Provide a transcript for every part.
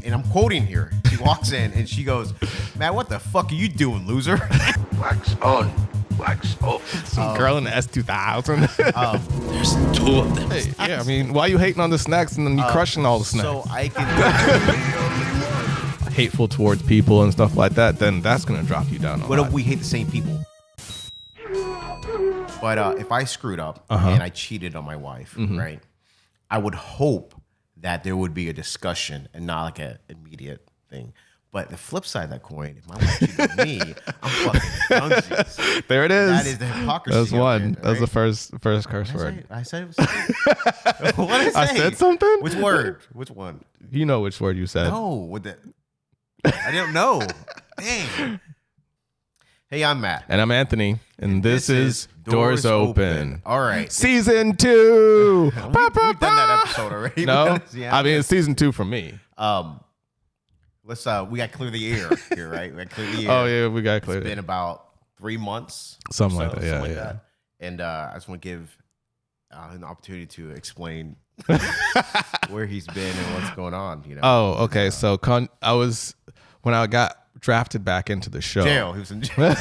and I'm quoting here. She walks in and she goes, "Matt, what the fuck are you doing, loser?" Wax on, wax off. Some girl in the S2000. There's two of them. Hey, yeah, I mean, why you hating on the snacks and then you crushing all the snacks? So I can. Hateful towards people and stuff like that, then that's gonna drop you down a What lot. if we hate the same people? But if I screwed up and I cheated on my wife, right? I would hope that there would be a discussion and not like an immediate thing. But the flip side of that coin, if my wife cheated on me, I'm fucking dunsies. There it is. That is the hypocrisy. That's one. There, That was the right? first curse word. I said it was. What did I say? I said something? Which word? Which one? You know which word you said. No, what the? I didn't know. Dang. Hey, I'm Matt. And I'm Anthony. And this is Doors Open. All right. Season 2. We've done that episode already. No? Yeah. I mean, it's season 2 for me. Let's we got to clear the air here, right? We got to clear the air. Oh, yeah, we got to clear It's it. been about 3 months. Something like that, yeah. That. And I just want to give an opportunity to explain where he's been and what's going on. You know. Oh, okay. So when I got drafted back into the show. Jail. He was in jail.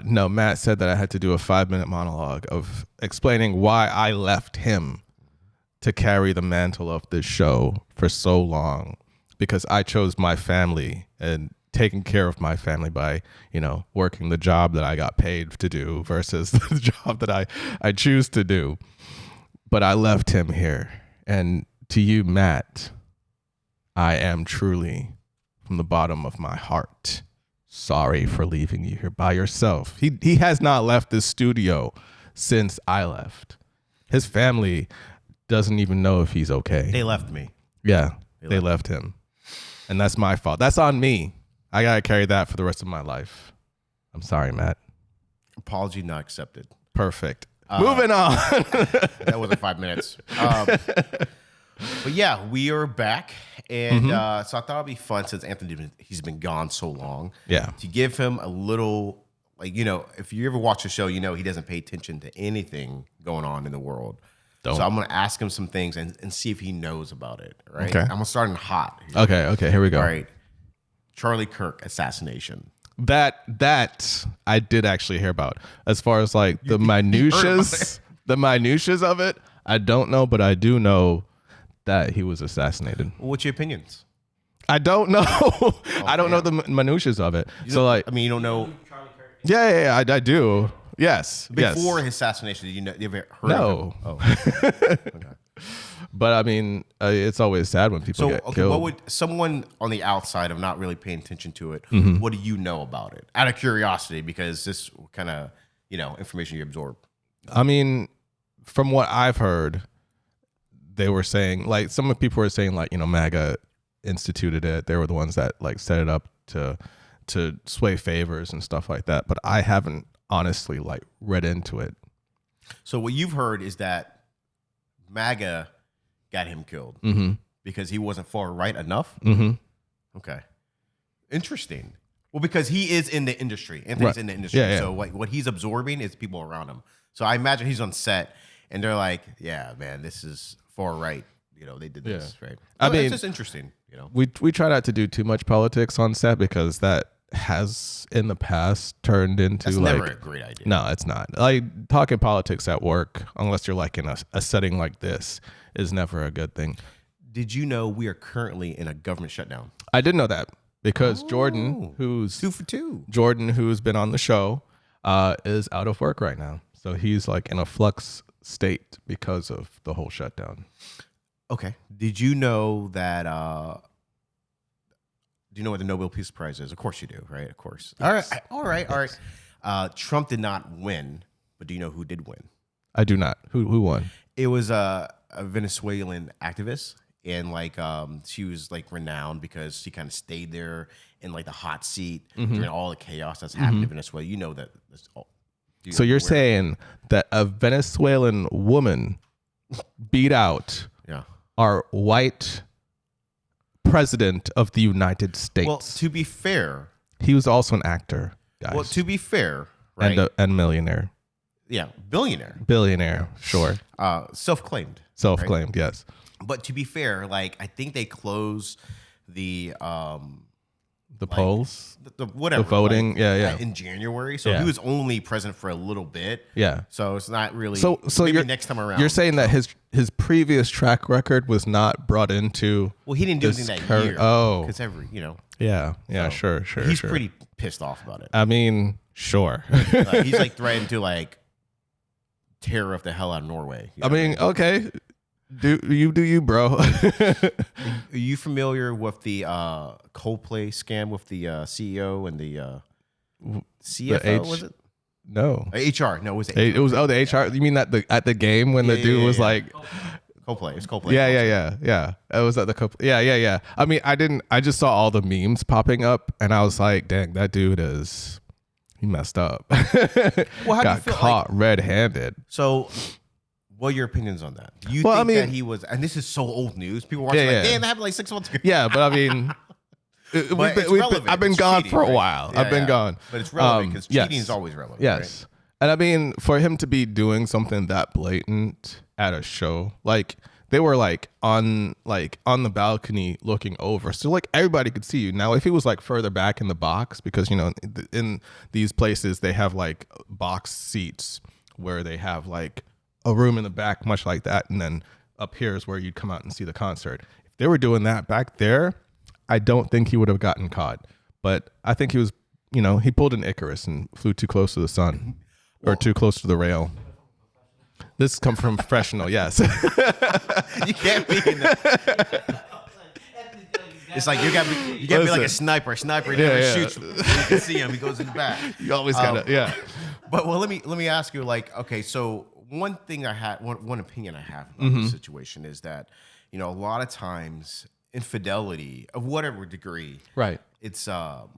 No, Matt said that I had to do a 5-minute monologue of explaining why I left him to carry the mantle of this show for so long, because I chose my family and taking care of my family by, working the job that I got paid to do versus the job that I choose to do. But I left him here. And to you, Matt, I am truly, from the bottom of my heart, sorry for leaving you here by yourself. He has not left this studio since I left. His family doesn't even know if he's okay. They left me. Yeah, they left him. And that's my fault. That's on me. I got to carry that for the rest of my life. I'm sorry, Matt. Apology not accepted. Perfect. Moving on. That wasn't 5 minutes. But yeah, we are back. And so I thought it'd be fun, since Anthony, he's been gone so long. Yeah. To give him a little, if you ever watch the show, he doesn't pay attention to anything going on in the world. Don't. So I'm going to ask him some things and see if he knows about it. Right. Okay. I'm going to start in hot. Okay. Here we go. All right. Charlie Kirk assassination. That I did actually hear about. As far as like the minutiae of it, I don't know, but I do know that he was assassinated. Well, what's your opinions? I don't know. I don't know the minutiae of it. You don't know. Yeah, I do. Yes. Before his assassination, did you ever heard No. of him? Oh. Okay. But I mean, it's always sad when people get killed. What would someone on the outside of not really paying attention to it? What do you know about it? Out of curiosity, because this kind of information you absorb. I mean, from what I've heard, they were saying, like, some of the people were saying, like, MAGA instituted it. They were the ones that like set it up to sway favors and stuff like that. But I haven't honestly like read into it. So what you've heard is that MAGA got him killed because he wasn't far right enough. Okay, interesting. Well, because he is in the industry. Anthony's in the industry. Yeah. So what he's absorbing is people around him. So I imagine he's on set and they're like, "Yeah, man, this is far right." They did this, right? I mean, it's just interesting. We try not to do too much politics on set, because that has in the past turned into That's like never a great idea. No, it's not. Like, talking politics at work, unless you're like in a setting like this, is never a good thing. Did you know we are currently in a government shutdown? I did know that, because Jordan, who's 2 for 2. Jordan, who's been on the show, is out of work right now. So he's like in a flux state because of the whole shutdown. Okay. Did you know that? Do you know what the Nobel Peace Prize is? Of course you do, right? Of course. Yes. All right. Trump did not win, but do you know who did win? I do not. Who won? It was a Venezuelan activist, and like she was like renowned because she kind of stayed there in like the hot seat during all the chaos that's happened in Venezuela. You know that. So you're saying that a Venezuelan woman beat out our white president of the United States? Well, to be fair, he was also an actor, guys. Well, to be fair, right? And millionaire. Yeah, billionaire. Billionaire, sure. Self-claimed. Self-claimed, right? yes. But to be fair, like I think they close the polls, the whatever, the voting, like, in January. So he was only president for a little bit. Yeah. So it's not really. So maybe you're, next time around. You're saying that his previous track record was not brought into. Well, he didn't do anything that year. Oh, because Yeah. So Sure. He's pretty pissed off about it. I mean, sure. He's like threatened to like tear up the hell out of Norway. I mean, okay. Do you, bro? Are you familiar with the Coldplay scam with the CEO and the CFO? Was it? No. HR. No, it was HR. It was the HR. You mean that at the game when the dude was like Coldplay. It's Coldplay. Yeah. It was at the Coldplay. Yeah. I mean, I just saw all the memes popping up and I was like, dang, that dude he messed up. Well, how got do you feel caught red-handed. So what are your opinions on that? Do you think that he was, and this is so old news, people watching damn, that happened like 6 months ago. Yeah, but I mean, I've been gone cheating, for a right? while. I've been gone. But it's relevant because cheating is always relevant. Yes. Right? And I mean, for him to be doing something that blatant at a show, like they were like on the balcony looking over, so like everybody could see you. Now, if he was like further back in the box, because in these places they have like box seats where they have like a room in the back, much like that, and then up here is where you'd come out and see the concert. If they were doing that back there, I don't think he would have gotten caught. But I think he was, he pulled an Icarus and flew too close to the sun, or too close to the rail. This come from professional, yes. You can't be in that. It's like you gotta be like a sniper. A sniper never shoots. You can see him. He goes in the back. You always gotta, But let me ask you, like, okay, so one thing I had, one opinion I have about this situation is that, a lot of times infidelity of whatever degree, right? It's not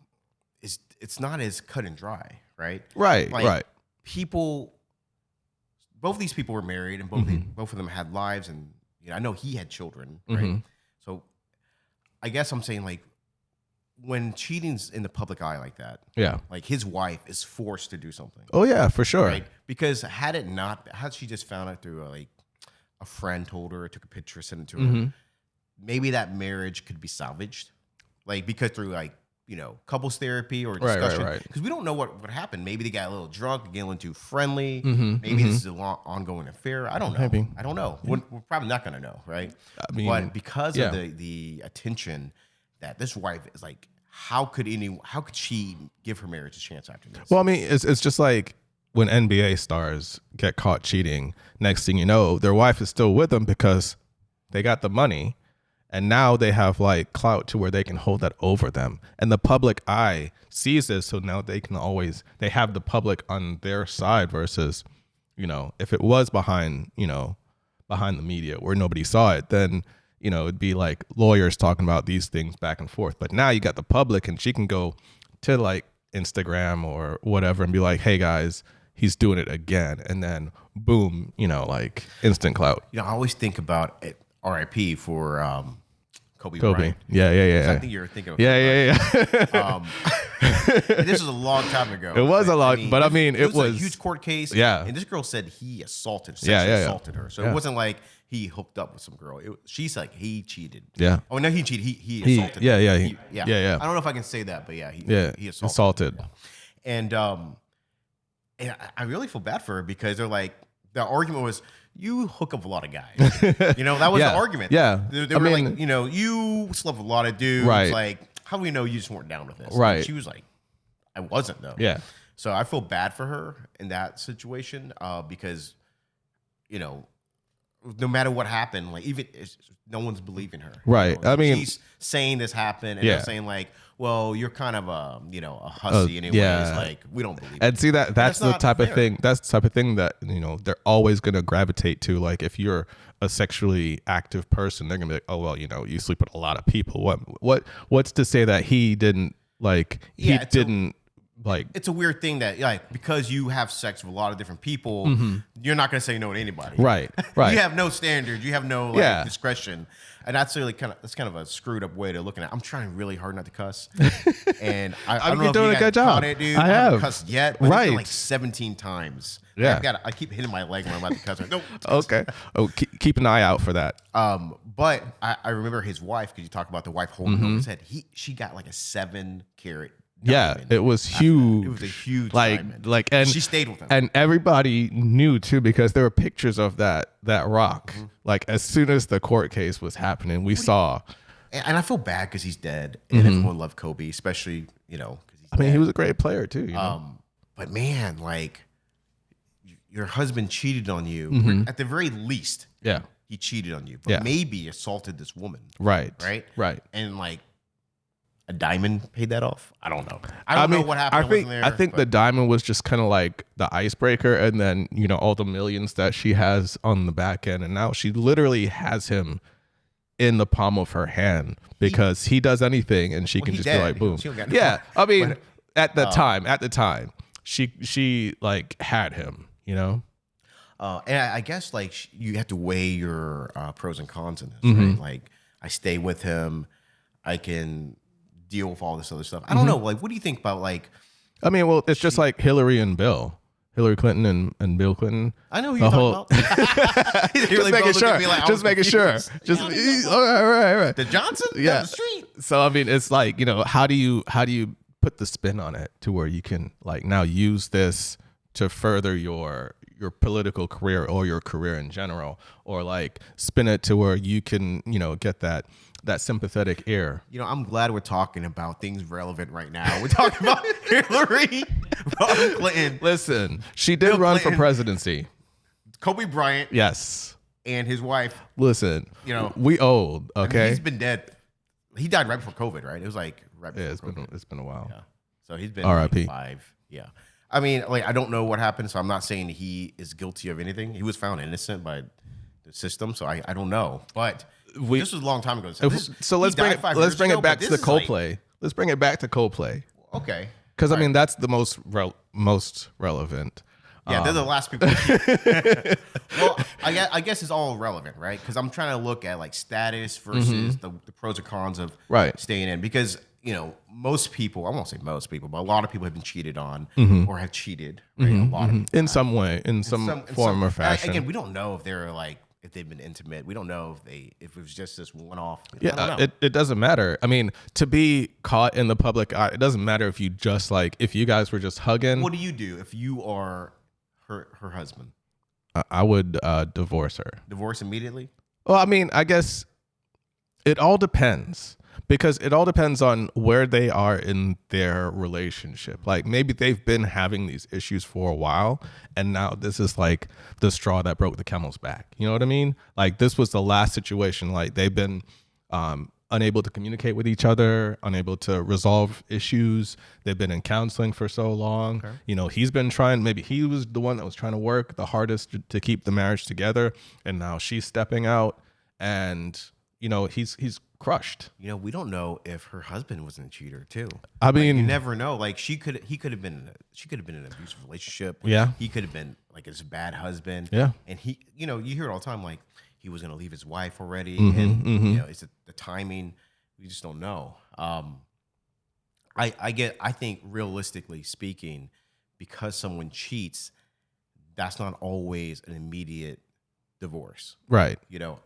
as cut and dry, right? Right, like, right. People, both of these people were married, and both of them had lives, and I know he had children, right? So I guess I'm saying, like, when cheating's in the public eye like that, like his wife is forced to do something. Oh yeah, for sure. Right? Because had she just found out through a friend told her, took a picture, sent it to her, maybe that marriage could be salvaged, like because through couples therapy or discussion, because we don't know what happened. Maybe they got a little drunk, getting a little too friendly. Maybe this is a long ongoing affair. I don't know. Maybe. I don't know. We're probably not going to know, right? I mean, but because of the attention that this wife is like, how could she give her marriage a chance after this? Well, I mean, it's just like when NBA stars get caught cheating. Next thing you know, their wife is still with them because they got the money, and now they have like clout to where they can hold that over them, and the public eye sees this. So now they have the public on their side versus, if it was behind the media where nobody saw it, then it'd be like lawyers talking about these things back and forth. But now you got the public, and she can go to like Instagram or whatever and be like, hey guys, he's doing it again. And then boom, like instant clout. I always think about it, RIP for Kobe Bryant. Yeah. I think you're thinking of yeah. This was a long time ago. It was a long, but I mean, it was a huge court case. Yeah. And this girl said he assaulted her. So it wasn't like he hooked up with some girl. She's like, he cheated. Yeah. Oh, no, he cheated. He assaulted her. Yeah. I don't know if I can say that, but he assaulted her. And I really feel bad for her because they're like, the argument was, you hook up a lot of guys. That was the argument. Yeah. They were like, you slept with a lot of dudes. Right. Like, how do we know you just weren't down with this? Right. And she was like, I wasn't, though. Yeah. So I feel bad for her in that situation because, no matter what happened, like even no one's believing her. Right. I mean, she's saying this happened, and they're saying like, well, you're kind of a hussy anyways. Yeah. Like we don't believe. And see that's the type of thing. That's the type of thing that they're always gonna gravitate to. Like if you're a sexually active person, they're gonna be like, oh well, you sleep with a lot of people. What's to say that he didn't like it's a weird thing that like because you have sex with a lot of different people, you're not going to say no to anybody. right. You have no standards. You have no discretion, and that's really kind of a screwed up way to looking at it. I'm trying really hard not to cuss, and I don't know you're if doing you a guys good job. caught it, dude. I haven't have. cussed yet, but it's Right. been like 17 times. Yeah. I keep hitting my leg when I'm about to cuss. Like, no. Okay. Oh, keep an eye out for that. But I remember his wife, because you talk about the wife holding over his head. She got like a 7-carat. Yeah, diamond. it was huge. It was a huge like diamond. and She stayed with him. and everybody knew too because there were pictures of that rock. Like as soon as the court case was happening, we saw. And I feel bad because he's dead, and everyone loved Kobe, especially because he's I mean, dead. he was a great player too. You know? But man, like your husband cheated on you. At the very least, Yeah. he cheated on you, but maybe assaulted this woman. Right. Right. And like a diamond paid that off. I don't know. I don't know what happened. I think the diamond was just kind of like the icebreaker, and then all the millions that she has on the back end, and now she literally has him in the palm of her hand because he does anything, and she can just be like, boom. She don't got no- Yeah, I mean, at the time, she like had him. And I guess like you have to weigh your pros and cons in this, right? Like I stay with him, I can deal with all this other stuff. I don't know. Like, what do you think about like? I mean, well, it's just like Hillary Clinton and Bill Clinton. I know who you're talking about. Just making sure. Just making sure. Just all right. The Johnson, yeah. the street. So I mean, it's like how do you put the spin on it to where you can like now use this to further your political career or your career in general, or like spin it to where you can get that sympathetic ear. I'm glad we're talking about things relevant right now. We're talking about Hillary Clinton. Listen, she did Bill run Clinton. for presidency. Kobe Bryant. Yes. And his wife. Listen, we old. Okay. I mean, he's been dead. He died right before COVID, right? It was like right before COVID. It's been a while. Yeah. So he's been R.I.P. like 5. Yeah. I mean, like I don't know what happened, so I'm not saying he is guilty of anything. He was found innocent by the system, so I don't know. But this was a long time ago. So let's bring it back to the Coldplay. Let's bring it back to Coldplay. Okay. Because I mean that's the most relevant. Yeah, they're the last people. Well, I guess it's all relevant, right? Because I'm trying to look at like status versus the pros and cons of staying in. Because most people, I won't say most people, but a lot of people have been cheated on or have cheated, right? A lot of people in some way, in some form or fashion. Again, we don't know if they're like if they've been intimate. We don't know if it was just this one-off. Yeah, it doesn't matter. I mean, to be caught in the public eye, it doesn't matter if you just like if you guys were just hugging. What do you do if you are her husband? I would divorce her. Divorce immediately? Well, I mean, I guess it all depends. Because it all depends on where they are in their relationship. Like maybe they've been having these issues for a while, and now this is like the straw that broke the camel's back. You know what I mean? Like this was the last situation. Like they've been unable to communicate with each other, unable to resolve issues. They've been in counseling for so long. Okay. He's been trying. Maybe he was the one that was trying to work the hardest to keep the marriage together, and now she's stepping out, and he's crushed. We don't know if her husband was a cheater too. I mean, you never know. Like he could have been in an abusive relationship. Yeah. He could have been like his bad husband. Yeah. And he, you hear it all the time, like he was going to leave his wife already. And it's the timing. We just don't know. I think realistically speaking, because someone cheats, that's not always an immediate divorce. Right.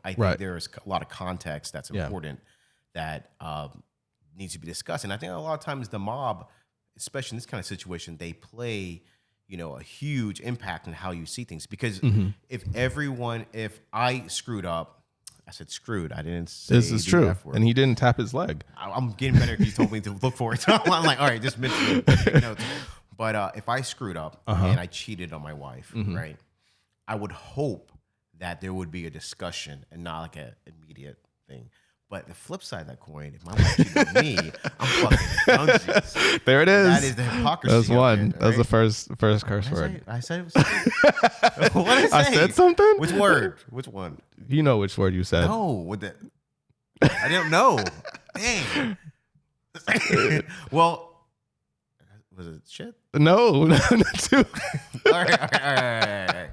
I think there's a lot of context that's important that needs to be discussed. And I think a lot of times the mob, especially in this kind of situation, they play, a huge impact on how you see things. Because if I screwed up, I said screwed. I didn't say this is true. F word. And he didn't tap his leg. I'm getting better because you told me to look for it. So I'm like, all right, just mentally take notes. But if I screwed up and I cheated on my wife, right, I would hope that there would be a discussion and not like an immediate thing. But the flip side of that coin, if my wife cheated on me, I'm fucking dungeons. There it is. That is the hypocrisy. That's one. There, That's right? the first curse word. I said it was what did I say? I said something? Which word? Which one? You know which word you said. No, I didn't know. Dang. Well, Was it shit? No, not too. All right.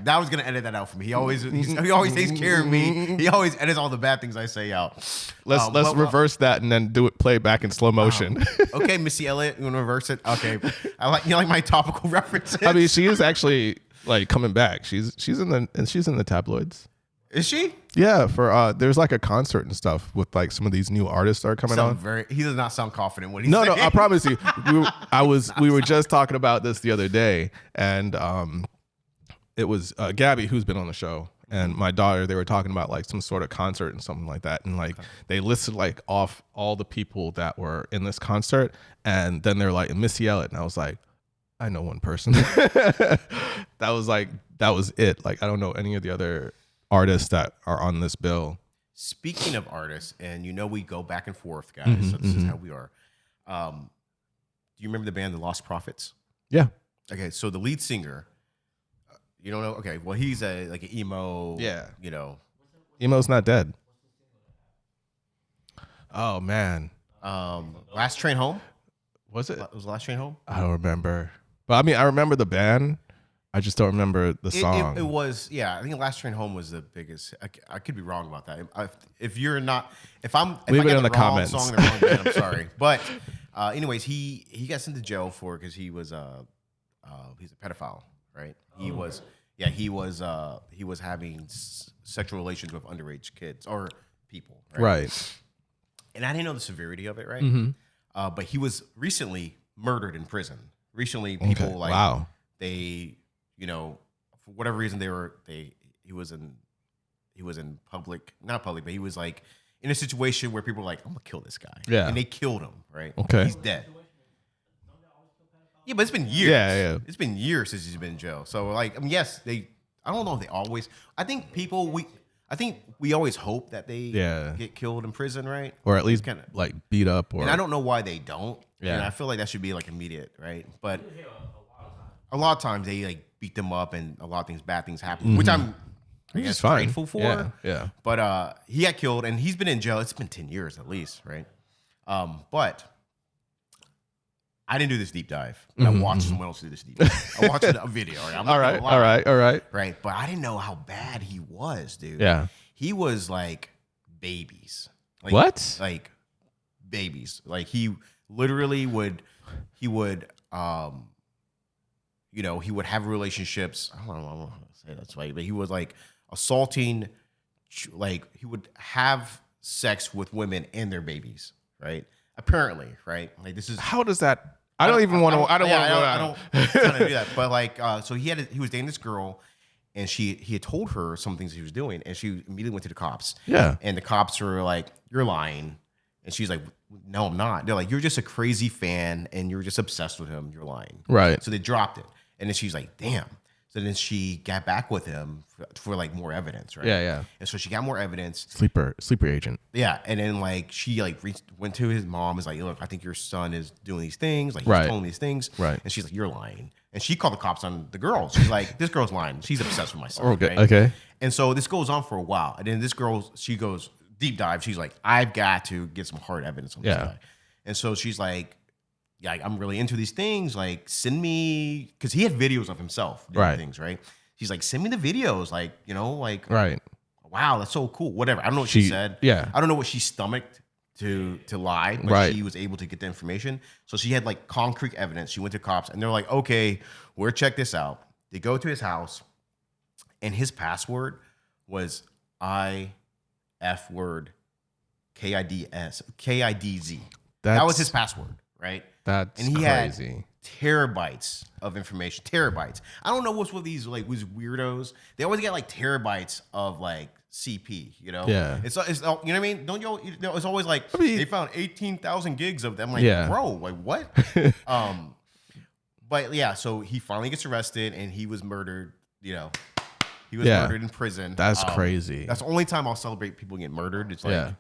That was gonna edit that out for me. He always takes care of me. He always edits all the bad things I say out. Let's reverse that and then do it play back in slow motion. Okay, Missy Elliott, you want to reverse it? Okay, I like my topical references. I mean, she is actually like coming back. She's in the tabloids. Is she? Yeah, for there's like a concert and stuff with like some of these new artists that are coming on. He does not sound confident when he's No, I promise you. We were just talking about this the other day, and it was Gabby who's been on the show, and my daughter. They were talking about like some sort of concert and something like that, and like they listed like off all the people that were in this concert, and then they're like Missy Elliott, and I was like, I know one person. That was it. Like I don't know any of the other artists that are on this bill. Speaking of artists, and we go back and forth, guys. So this is how we are. Do you remember the band The Lost Prophets? Yeah. Okay, so the lead singer, you don't know? Okay, well he's like an emo. Yeah. Emo's not dead. Oh man. Last Train Home. Was it? Was Last Train Home? I don't remember. But I mean, I remember the band. I just don't remember the song. It was, yeah. I think Last Train Home was the biggest. I could be wrong about that. If you're not, if leave I it in the wrong comments. Song, the wrong band, I'm sorry. But anyways, he got sent to jail because he was he's a pedophile, right? He was having sexual relations with underage kids or people, right? And I didn't know the severity of it, right? Mm-hmm. But he was recently murdered in prison. Recently, people they. For whatever reason he was in public, not public, but he was like in a situation where people were like, I'm gonna kill this guy. Yeah. And they killed him, right? Okay. He's dead. Yeah, but it's been years. Yeah. It's been years since he's been in jail. So like, I mean, yes, I don't know if they always, I think we always hope that they get killed in prison, right? Or at least kind of like beat up and I don't know why they don't. Yeah. And I feel like that should be like immediate, right? But a lot of times they like beat them up and a lot of bad things happen, which I'm grateful for. Yeah. But he got killed and he's been in jail. It's been 10 years at least, right? But I didn't do this deep dive. I watched someone else do this deep dive. I watched a video. Right? All right. Right. But I didn't know how bad he was, dude. Yeah. He was like babies. Like, what? Like babies. Like he literally would he would have relationships. I don't know how to say that's right, but he was like assaulting, like he would have sex with women and their babies, right? Apparently, right? Like this is how does that? I don't want to kind of do that. But like, so he was dating this girl, and he had told her some things he was doing, and she immediately went to the cops. Yeah, and the cops were like, "You're lying," and she's like, "No, I'm not." They're like, "You're just a crazy fan, and you're just obsessed with him. You're lying." Right. So they dropped it. And then she's like, damn. So then she got back with him for like more evidence, right? Yeah. And so she got more evidence. Sleeper agent. Yeah. And then like she like went to his mom, is like, look, I think your son is doing these things. Like he's telling me these things. Right. And she's like, you're lying. And she called the cops on the girl. She's like, this girl's lying. She's obsessed with my son. Okay. Right? Okay. And so this goes on for a while. And then this girl, she goes deep dive. She's like, I've got to get some hard evidence on this guy. And so she's like, yeah, I'm really into these things. Like, send me, because he had videos of himself doing things, right? She's like, send me the videos. Like, like, wow, that's so cool. Whatever. I don't know what she said. Yeah. I don't know what she stomached to lie, but she was able to get the information. So she had like concrete evidence. She went to cops and they're like, okay, we'll check this out. They go to his house and his password was IF word KIDZ. That was his password, right? That's and he crazy. Had terabytes of information. Terabytes. I don't know what's with these like these weirdos. They always get like terabytes of like CP. Yeah. It's you know what I mean? Don't you? It's always like they found 18,000 gigs of them. Like, bro, like what? But yeah. So he finally gets arrested and he was murdered. He was murdered in prison. That's crazy. That's the only time I'll celebrate people getting murdered. It's like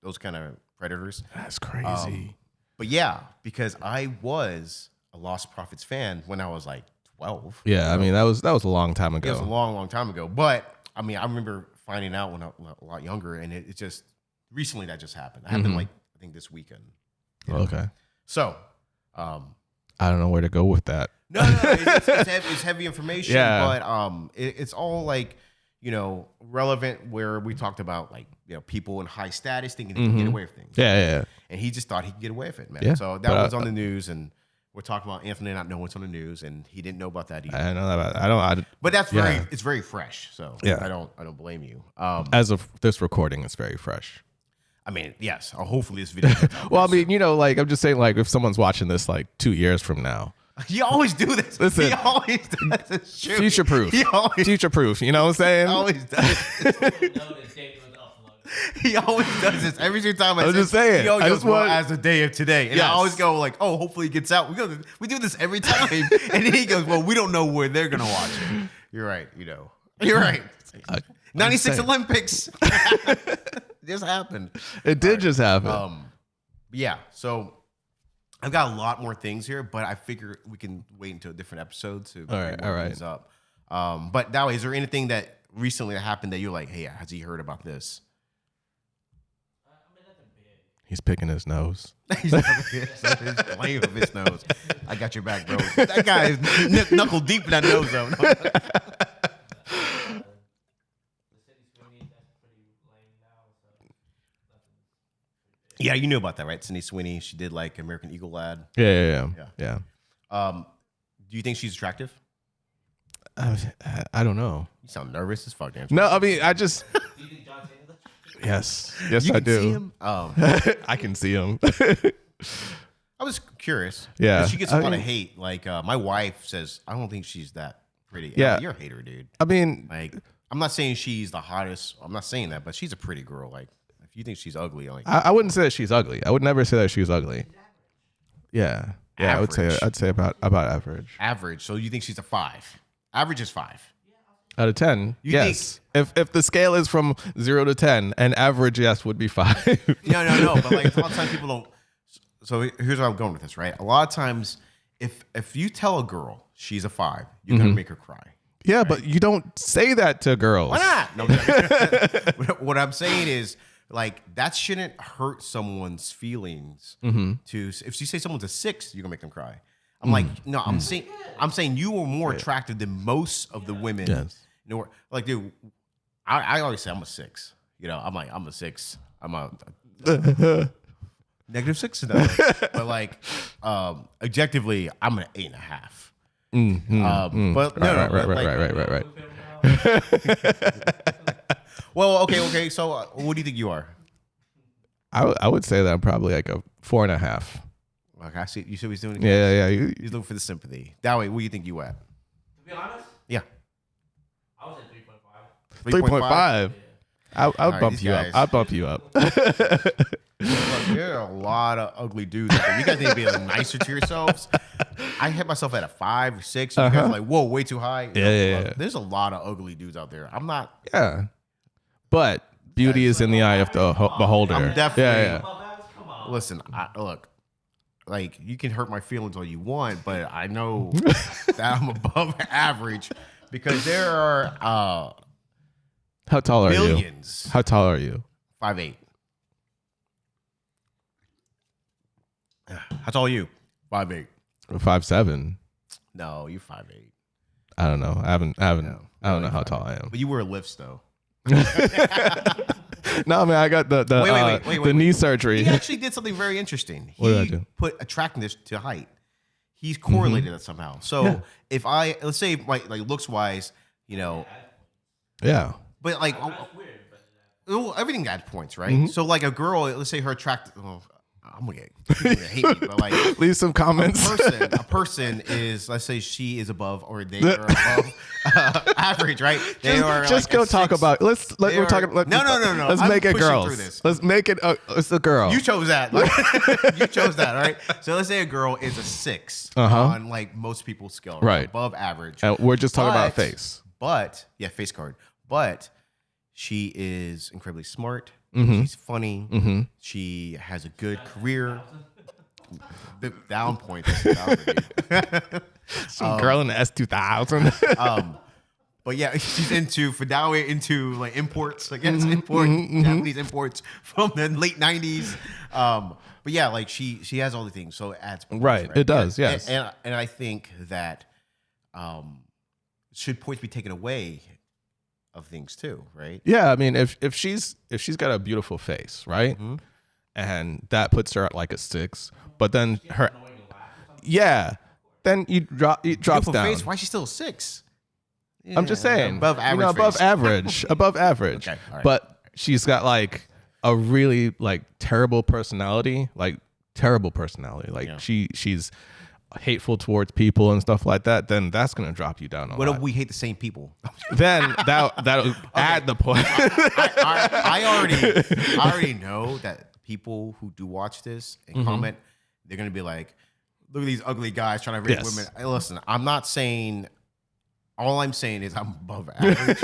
those kind of predators. That's crazy. But yeah, because I was a Lost Prophets fan when I was like 12. Yeah, I mean that was a long time ago. It was a long time ago. But I mean, I remember finding out when I was a lot younger, and it just recently that just happened. It happened like I think this weekend. Okay. So, I don't know where to go with that. No, it's heavy information, but it's all like, relevant where we talked about like, people in high status thinking they can get away with things. Yeah. And he just thought he could get away with it, man. Yeah, So that was on the news, and we're talking about Anthony not knowing what's on the news, and he didn't know about that either. I know that. But that's it's very fresh. So I don't blame you. As of this recording, it's very fresh. I mean, yes. Hopefully this video. Well, I mean, like I'm just saying, like if someone's watching this like 2 years from now. You always do this. Listen, he always does this. Future proof. Future proof. You know what I'm saying? He always does. He always does this every single time. I'm just saying. He always I goes, just want as the day of today, and I always go like, oh, hopefully it gets out. We do this every time, and then he goes, well, we don't know where they're gonna watch it. You're right. You're right. 96 Olympics just happened. It did just happen. Yeah. So I've got a lot more things here, but I figure we can wait until a different episode to all right. things up. But now, is there anything that recently happened that you're like, hey, has he heard about this? He's picking his nose. He's playing with his nose. I got your back, bro. That guy is knuckle deep in that nose, though. Yeah, you knew about that, right? Sydney Sweeney. She did like American Eagle Lad. Yeah. Do you think she's attractive? I don't know. You sound nervous as fuck, Dan. No, I mean, I just. Yes, you I can do. See him? I can see him. I was curious. Yeah, she gets a lot of hate. Like my wife says, I don't think she's that pretty. Yeah, like, you're a hater, dude. I mean, like, I'm not saying she's the hottest. I'm not saying that, but she's a pretty girl. Like, if you think she's ugly, like, I wouldn't say that she's ugly. I would never say that she's ugly. Yeah, average. I'd say about average. Average. So you think she's a 5? Average is 5. Out of 10, you yes. If the scale is from 0 to 10, an average, yes, would be 5. No. But like a lot of times people don't. So here's where I'm going with this, right? A lot of times, if you tell a girl she's a 5, you're gonna make her cry. Yeah, right? but you don't say that to girls. Why not? No, what I'm saying is, like, that shouldn't hurt someone's feelings. If you say someone's a 6, you're gonna make them cry. I'm like, no, I'm saying you are more attractive than most of the women. Yes. Like, dude, I always say I'm a 6. I'm like, I'm a 6. I'm a -6 now. But like, objectively, I'm an 8.5. But right. Well, okay. So, what do you think you are? I would say that I'm probably like a 4.5. Like, I see. You see what he's doing? Yeah. He's looking for the sympathy. That way, what do you think you at? To be honest, yeah, I was at 3.5. 3.5. I'll bump you up. I'll bump you up. Look, there are a lot of ugly dudes out there. You guys need to be like nicer to yourselves. I hit myself at a 5 or 6. And you guys are like, whoa, way too high. Yeah. There's a lot of ugly dudes out there. I'm not. Yeah, but beauty is in the eye of the beholder. I'm definitely. Yeah. Listen, look. Like, you can hurt my feelings all you want, but I know that I'm above average because there are How tall are billions. you? How tall are you? 5'8". How tall are you? 5'8". 5'7". No, you're 5'8". I don't know. I don't know how tall I am. But you wear lifts though. No, man, I got the wait, knee surgery. He actually did something very interesting. What did I do? Put attractiveness to height. He's correlated it somehow. So if let's say like looks wise, Yeah. but like everything adds points, right? So like a girl, let's say her attractive. I'm gonna get people gonna hate me, but like leave some comments. A person is, let's say she is above or they are above average, right? They are just like go talk 6. about. We're talking. No. Let's make it girls. Let's make it. It's a girl. You chose that. You chose that, right? So let's say a girl is a 6 on like most people's scale, right? Above average. And we're just talking about face. But face card. But she is incredibly smart. She's funny. She has a good career. The down point. Some girl in the S2000. But yeah, she's into like imports. I guess Japanese imports from the late 90s. But yeah, like she has all the things, so it adds points, Right. It does, Yeah. yes. And I think that should points be taken away of things too, right? Yeah, I mean, if she's got a beautiful face, right, and that puts her at like a 6, but then her, yeah, then it drops Beautiful down. face, why is she still a 6? I'm just saying, above average. above face. average, above average. Okay, all right. But she's got like a really like terrible personality, like she's hateful towards people and stuff like that. Then that's gonna drop you down a What lot. if we hate the same people? Then that'll add the point. I already know that people who do watch this and comment, they're gonna be like, "Look at these ugly guys trying to rape women." Hey, listen, I'm not saying. All I'm saying is I'm above average.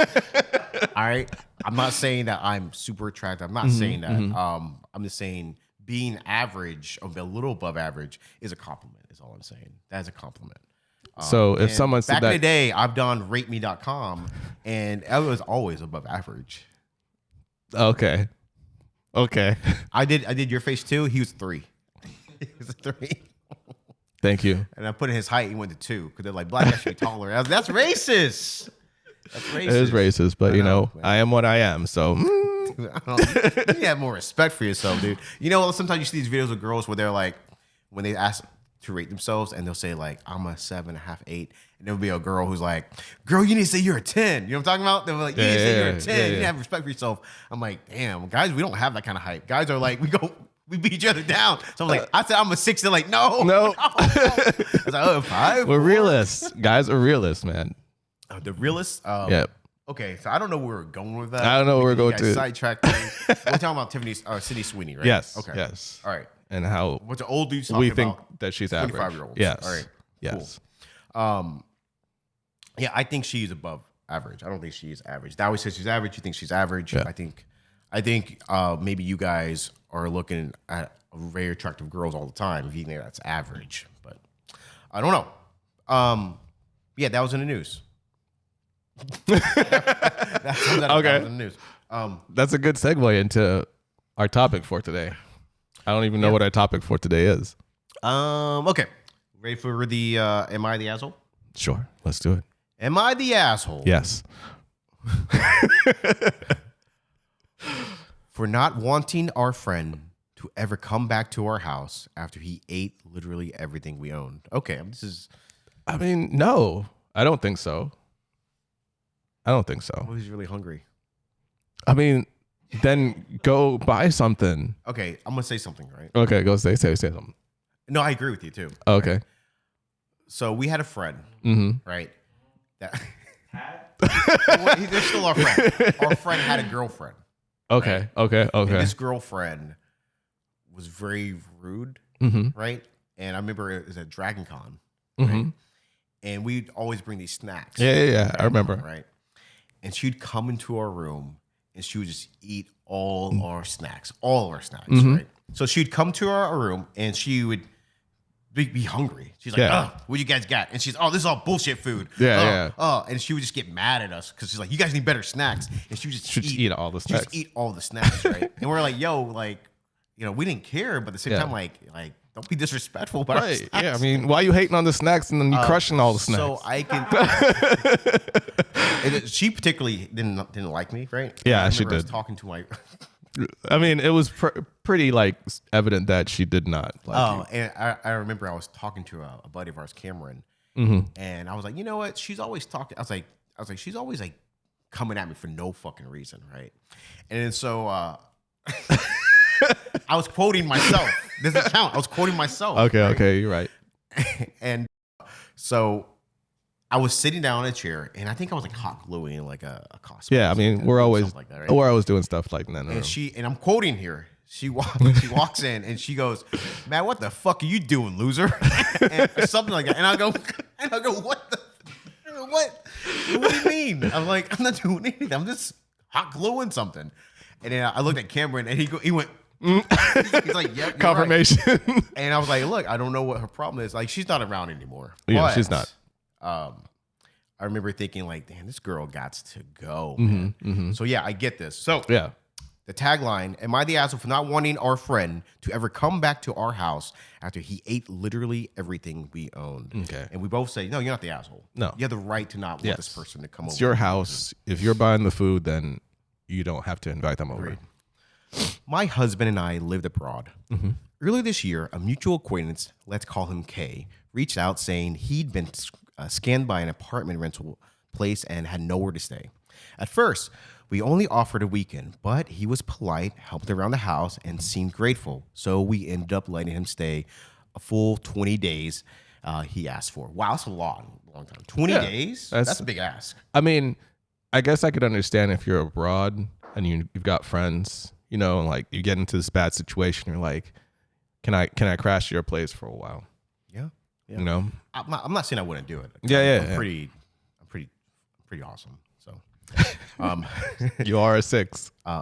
All right, I'm not saying that I'm super attractive. I'm not saying that. I'm just saying being average, or a little above average, is a compliment. Is all I'm saying. That is a compliment. So if And someone said back that, in the day, I've done rateme.com, and I was always above average. okay, I did your face too. He was 3. He was a 3. thank you. And I put in his height. He went to 2 because they're like, black guys should be taller. That's racist. That's racist. It is racist, but I know, man. I am what I am. So You have more respect for yourself, dude. You know, sometimes you see these videos of girls where they're like, when they ask to rate themselves, and they'll say like, I'm a 7.5, 8, and there'll be a girl who's like, girl, you need to say you're a 10. You know what I'm talking about? They're like, you need to say you're a 10. You need to have respect for yourself. I'm like, damn, guys, we don't have that kind of hype. Guys are like, we beat each other down. So I'm like, I said I'm a 6. They're like, no. I was like, oh, 5. we're realists. Guys are realists, man. The realist. Yeah. Okay, so I don't know where we're going with that. I don't know where we're Because going you to. guys sidetracked me. We're talking about Sydney Sweeney, right? Yes. Okay. Yes. All right. And how What's the old dudes talking we think about? that she's average. 25-year-olds. Yes. All right. Yes. Cool. Yeah, I think she's above average. I don't think she's average. That always says she's average. You think she's average. Yeah. I think maybe you guys are looking at very attractive girls all the time if you think that's average. But I don't know. Yeah, that was in the news. That Okay. was in the news. That's a good segue into our topic for today. I don't even know what our topic for today is. Okay. Ready for the Am I the Asshole? Sure. Let's do it. Am I the asshole? Yes. For not wanting our friend to ever come back to our house after he ate literally everything we owned. Okay, this is. I mean, no, I don't think so. Well, he's really hungry. I mean, then go buy something. Okay, I'm gonna say something, right? Okay, go say something. No, I agree with you too. Okay. So we had a friend, Mm-hmm. right? That well, they're still our friend. Our friend had a girlfriend. Okay. Right? Okay. And Okay. this girlfriend was very rude, Mm-hmm. right? And I remember it was at Dragon Con, Mm-hmm. and we'd always bring these snacks. Yeah. I remember. Right. And she'd come into our room and she would just eat all our snacks, Mm-hmm. right? So she'd come to our room and she would be hungry. She's like, Yeah. what you guys got? And she's, this is all bullshit food. Yeah. And she would just get mad at us because she's like, you guys need better snacks. And she would just Should eat all the she would just snacks. eat all the snacks, right? And we're like, yo, like, we didn't care, but at the same Yeah. time, like, don't be disrespectful about our Right. snacks. Yeah. I mean, why are you hating on the snacks and then you crushing all the snacks? So I can. She particularly didn't like me, right? Yeah, I she remember I was did. talking to my. I mean, it was pretty like evident that she did not like you. And I remember I was talking to a buddy of ours, Cameron, Mm-hmm. and I was like, you know what? She's always talking. I was like, she's always like coming at me for no fucking reason, right? And then so I was quoting myself. Doesn't count. I was quoting myself. Okay, you're right. And so I was sitting down in a chair, and I think I was like hot gluing like a costume. Yeah, I mean, we're always like that, right? we're always doing stuff like that. And I'm quoting here. She walks in and she goes, "Man, what the fuck are you doing, loser?" or something like that. And I go, what? What do you mean? I'm like, I'm not doing anything. I'm just hot gluing something. And then I looked at Cameron, and he went. He's like, "Yep, Confirmation. right." And I was like, "Look, I don't know what her problem is. Like, she's not around anymore." Yeah, But, she's not. I remember thinking, like, damn, this girl got to go. Mm-hmm, Man. So yeah, I get this. So Yeah. The tagline, am I the asshole for not wanting our friend to ever come back to our house after he ate literally everything we owned? Okay. And we both say, no, you're not the asshole. No. You have the right to not want this person to come over. It's your house. If you're buying the food, then you don't have to invite them over. Agreed. My husband and I lived abroad. Earlier this year, a mutual acquaintance, let's call him K, reached out saying he'd been scanned by an apartment rental place and had nowhere to stay. At first, we only offered a weekend, but he was polite, helped around the house, and seemed grateful. So we ended up letting him stay a full 20 days he asked for. Wow, that's a long time. 20 days? That's a big ask. I mean, I guess I could understand if you're abroad and you've got friends, you know, and like you get into this bad situation, you're like, can I crash your place for a while? Yeah. You know? I'm not saying I wouldn't do it. I'm pretty awesome. So You are a 6. you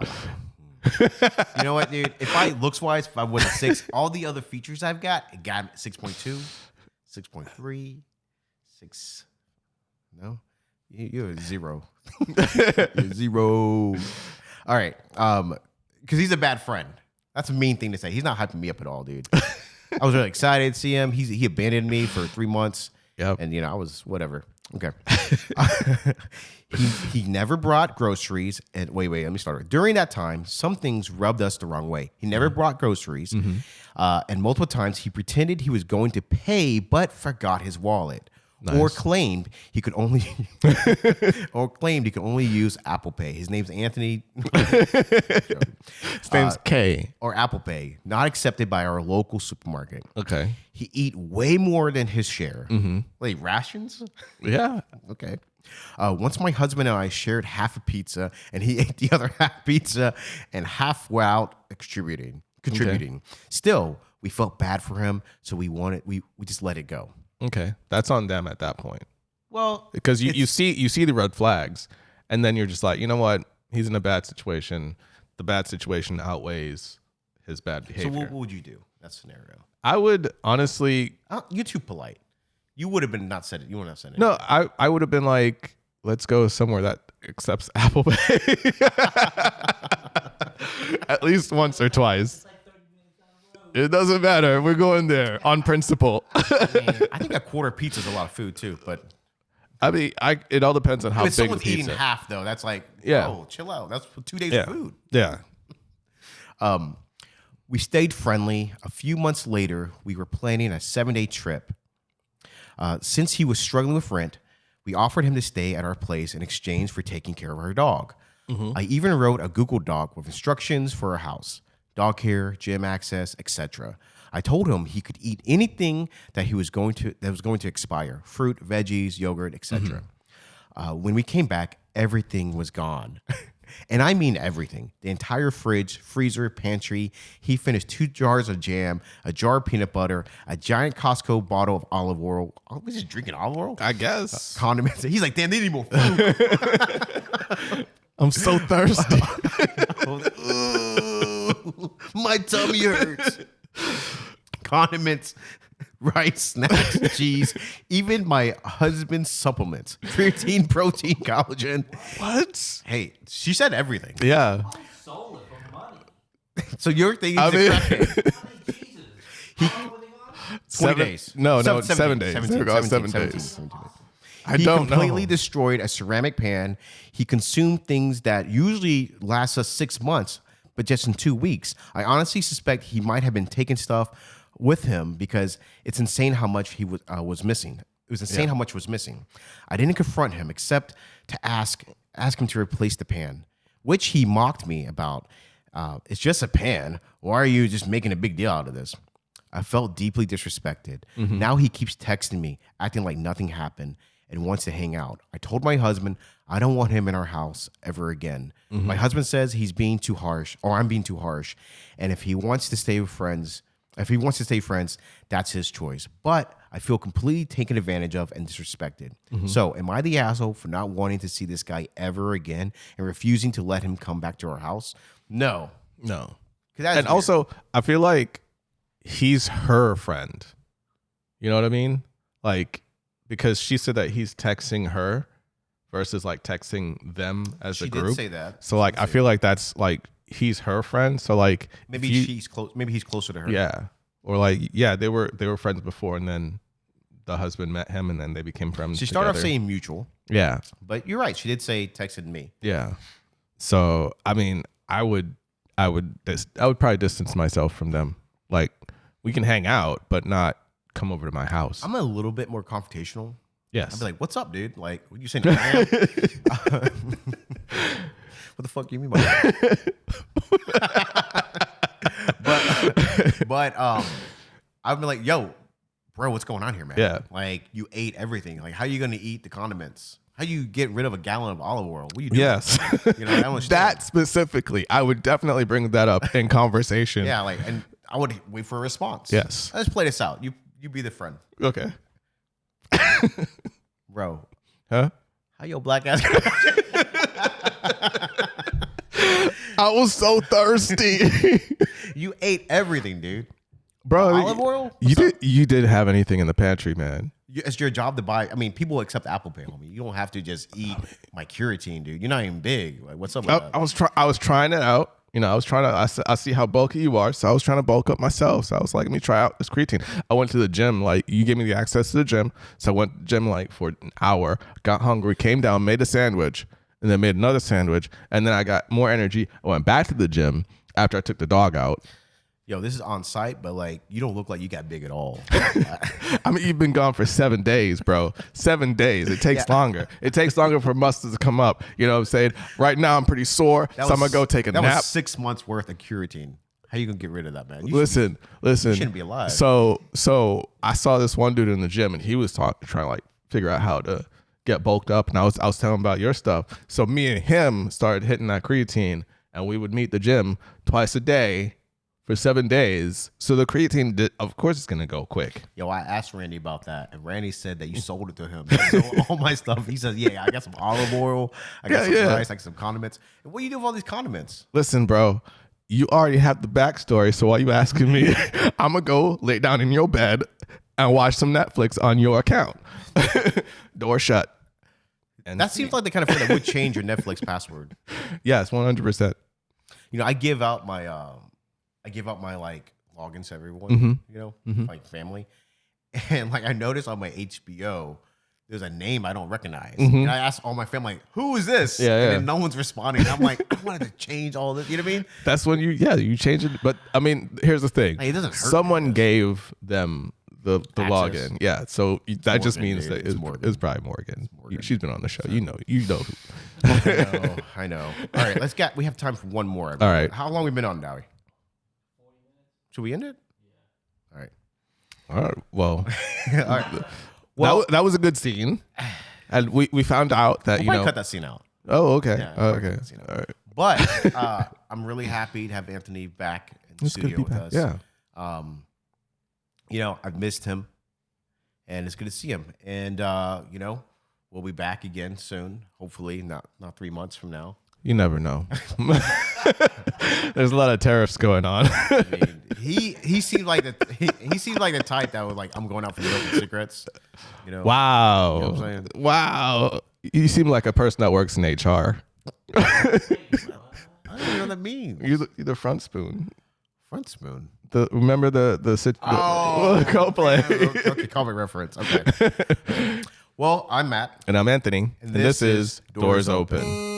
know what, dude? If I was a 6, all the other features I've got, it got 6.2, 6.3, 6. No, you're a 0. You're 0. All right, because he's a bad friend. That's a mean thing to say. He's not hyping me up at all, dude. I was really excited to see him. He abandoned me for 3 months. Yep. And I was whatever. Okay. He never brought groceries. And wait, let me start. During that time, some things rubbed us the wrong way. He never brought groceries. And multiple times he pretended he was going to pay, but forgot his wallet. Nice. Or claimed he could only use Apple Pay. His name's Anthony. His name's K. Or Apple Pay, not accepted by our local supermarket. Okay. He eat way more than his share. Wait, rations? Yeah. Okay. Once my husband and I shared half a pizza, and he ate the other half pizza and half without contributing. Okay. Still, we felt bad for him, so we just let it go. Okay. That's on them at that point. Well, because you see the red flags, and then you're just like, you know what? He's in a bad situation. The bad situation outweighs his bad behavior. So what would you do in that scenario? I would honestly. You're too polite. You would have been not said it. You wouldn't have said it. No, I would have been like, let's go somewhere that accepts Apple Pay. At least once or twice. It doesn't matter. We're going there on principle. I think a quarter pizza is a lot of food too, but I mean, it all depends on how big the someone's pizza. eating half though. That's like, chill out. That's 2 days of food. Yeah. We stayed friendly. A few months later, we were planning a 7-day trip. Since he was struggling with rent, we offered him to stay at our place in exchange for taking care of our dog. I even wrote a Google Doc with instructions for our house. Dog care, gym access, etc. I told him he could eat anything that was going to expire: fruit, veggies, yogurt, etc. When we came back, everything was gone. And I mean everything. The entire fridge, freezer, pantry. He finished 2 jars of jam, a jar of peanut butter, a giant Costco bottle of olive oil. I was just drinking olive oil? I guess. Condiments. He's like, damn, they need more food. I'm so thirsty. Ooh, my tummy hurts. Condiments, rice, snacks, cheese, even my husband's supplements, creatine, protein, collagen. What? Hey, she said everything. Yeah. Sold it for money. So your thing is I mean, Jesus. 20 days. No, 7 days. 7 days. I He don't completely know. destroyed a ceramic pan. He consumed things that usually last us 6 months, but just in 2 weeks. I honestly suspect he might have been taking stuff with him because it's insane how much he was missing. It was insane how much was missing. I didn't confront him except to ask him to replace the pan, which he mocked me about. It's just a pan. Why are you just making a big deal out of this? I felt deeply disrespected. Now he keeps texting me, acting like nothing happened, and wants to hang out. I told my husband I don't want him in our house ever again. My husband says he's being too harsh, or I'm being too harsh, and if he wants to stay friends, that's his choice. But I feel completely taken advantage of and disrespected. So am I the asshole for not wanting to see this guy ever again and refusing to let him come back to our house? No. And also, I feel like he's her friend. You know what I mean? Like, because she said that he's texting her versus like texting them as a group. She did say that. So like, I feel like that's like he's her friend. So like Maybe she's close. Maybe he's closer to her. Yeah. Or like, yeah, they were friends before, and then the husband met him, and then they became friends. She started off together. saying mutual. Yeah. But you're right. She did say texted me. Yeah. So I mean, I would probably distance myself from them. Like, we can hang out, but not come over to my house. I'm a little bit more confrontational. Yes. I'd be like, "What's up, dude? Like, what you saying? What the fuck do you mean by that?" but I've been like, "Yo, bro, what's going on here, man? Yeah. Like, you ate everything. Like, how are you gonna eat the condiments? How you get rid of a gallon of olive oil? What are you doing?" Yes. You know, I don't understand. That specifically, I would definitely bring that up in conversation. Yeah, like, and I would wait for a response. Yes. Let's play this out. You be the friend, Okay. bro. Huh? How your black ass? I was so thirsty. You ate everything, dude. Bro, Olive oil? You did have anything in the pantry, man. It's your job to buy. I mean, people accept Apple Pay, homie. You don't have to just eat my Curatine, dude. You're not even big. Like, what's up with that? I was trying it out. You know, I see how bulky you are, so I was trying to bulk up myself. So I was like, let me try out this creatine. I went to the gym, like, you gave me the access to the gym. So I went to the gym like for an hour, got hungry, came down, made a sandwich, and then made another sandwich. And then I got more energy. I went back to the gym after I took the dog out. Yo, this is on site, but like, you don't look like you got big at all. I mean, you've been gone for 7 days, bro. 7 days. It takes longer. It takes longer for muscles to come up. You know what I'm saying? Right now, I'm pretty sore, so I'm going to go take a nap. That was 6 months worth of Curatine. How you going to get rid of that, man? Listen. You shouldn't be alive. So I saw this one dude in the gym, and he was trying to like figure out how to get bulked up, and I was telling him about your stuff. So me and him started hitting that creatine, and we would meet the gym twice a day for 7 days. So the creatine, of course, it's going to go quick. Yo, I asked Randy about that, and Randy said that you sold it to him. He sold all my stuff. He says, yeah, I got some olive oil, I got some rice, I got some condiments. And what do you do with all these condiments? Listen, bro, you already have the backstory, so why you asking me? I'm going to go lay down in your bed and watch some Netflix on your account. Door shut. And that seems like the kind of thing that would change your Netflix password. Yes, 100%. You know, I give out my like logins to everyone, you know, like family. And like I noticed on my HBO, there's a name I don't recognize. And I asked all my family, like, who is this? Yeah, and then no one's responding. I'm like, I wanted to change all this. You know what I mean? That's when you change it. But I mean, here's the thing. Like, it doesn't hurt Someone me, gave them the access. login. Yeah. So that just Morgan, means dude. that It's it's Morgan. probably Morgan. Morgan. She's been on the show. You know who. I know. All right, we have time for one more. All right. How long we been on, Dowie? 40 minutes. Should we end it? Yeah. All right. All right. Well, All right. Well, that was a good scene. And we found out that, I'll you probably know. cut that scene out. Oh, okay. Yeah, Oh, I'll okay. cut that scene out. All right. But I'm really happy to have Anthony back in the It's good to studio be with back. us. Yeah. You know, I've missed him, and it's good to see him. And you know, we'll be back again soon. Hopefully, not 3 months from now. You never know. There's a lot of tariffs going on. I mean, he seems like he seems like the type that was like, I'm going out for milk and cigarettes. You know. Wow. You know what I'm saying? Wow. You seem like a person that works in HR. I don't even know what that means. You're the front spoon. Front spoon. Remember the Coldplay. Okay, comic reference. Okay. Well, I'm Matt. And I'm Anthony. And this is Doors Open.